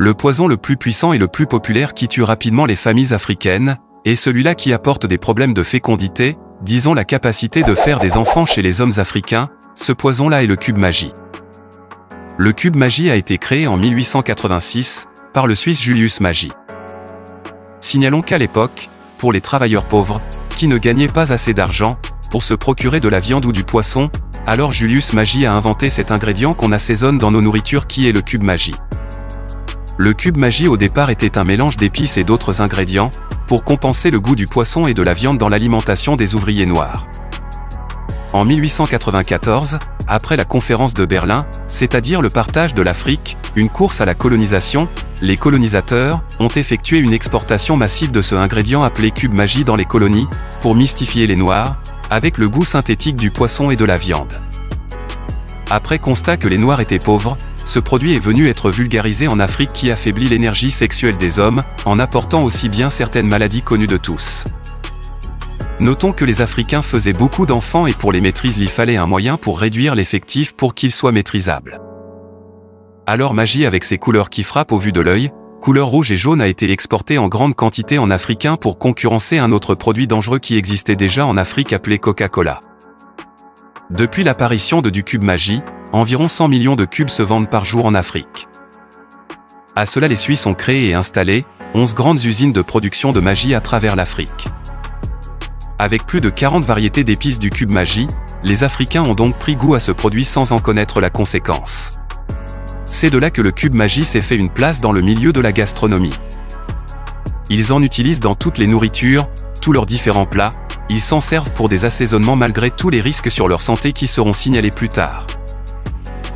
Le poison le plus puissant et le plus populaire qui tue rapidement les familles africaines, est celui-là qui apporte des problèmes de fécondité, disons la capacité de faire des enfants chez les hommes africains. Ce poison-là est le cube magie. Le cube magie a été créé en 1886 par le Suisse Julius Magie. Signalons qu'à l'époque, pour les travailleurs pauvres, qui ne gagnaient pas assez d'argent pour se procurer de la viande ou du poisson, alors Julius Magie a inventé cet ingrédient qu'on assaisonne dans nos nourritures qui est le cube magie. Le cube magie au départ était un mélange d'épices et d'autres ingrédients, pour compenser le goût du poisson et de la viande dans l'alimentation des ouvriers noirs. En 1894, après la conférence de Berlin, c'est-à-dire le partage de l'Afrique, une course à la colonisation, les colonisateurs ont effectué une exportation massive de ce ingrédient appelé cube magie dans les colonies, pour mystifier les Noirs, avec le goût synthétique du poisson et de la viande. Après constat que les Noirs étaient pauvres, ce produit est venu être vulgarisé en Afrique qui affaiblit l'énergie sexuelle des hommes, en apportant aussi bien certaines maladies connues de tous. Notons que les Africains faisaient beaucoup d'enfants et pour les maîtriser il fallait un moyen pour réduire l'effectif pour qu'ils soient maîtrisables. Alors magie avec ses couleurs qui frappent au vu de l'œil, couleur rouge et jaune a été exportée en grande quantité en Africain pour concurrencer un autre produit dangereux qui existait déjà en Afrique appelé Coca-Cola. Depuis l'apparition du cube magie, environ 100 millions de cubes se vendent par jour en Afrique. À cela les Suisses ont créé et installé 11 grandes usines de production de magie à travers l'Afrique. Avec plus de 40 variétés d'épices du cube magie, les Africains ont donc pris goût à ce produit sans en connaître la conséquence. C'est de là que le cube magie s'est fait une place dans le milieu de la gastronomie. Ils en utilisent dans toutes les nourritures, tous leurs différents plats, ils s'en servent pour des assaisonnements malgré tous les risques sur leur santé qui seront signalés plus tard.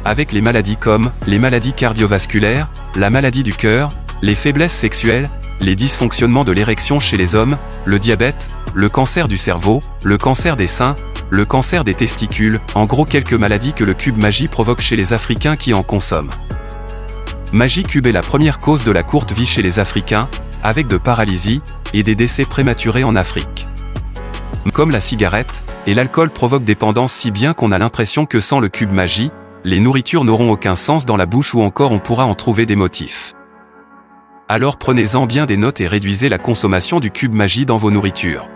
Avec les maladies comme les maladies cardiovasculaires, la maladie du cœur, les faiblesses sexuelles, les dysfonctionnements de l'érection chez les hommes, le diabète, le cancer du cerveau, le cancer des seins, le cancer des testicules, en gros quelques maladies que le cube magie provoque chez les Africains qui en consomment. Magie cube est la première cause de la courte vie chez les Africains, avec de paralysie et des décès prématurés en Afrique. Comme la cigarette et l'alcool provoquent dépendance si bien qu'on a l'impression que sans le cube magie, les nourritures n'auront aucun sens dans la bouche ou encore on pourra en trouver des motifs. Alors prenez-en bien des notes et réduisez la consommation du cube magie dans vos nourritures.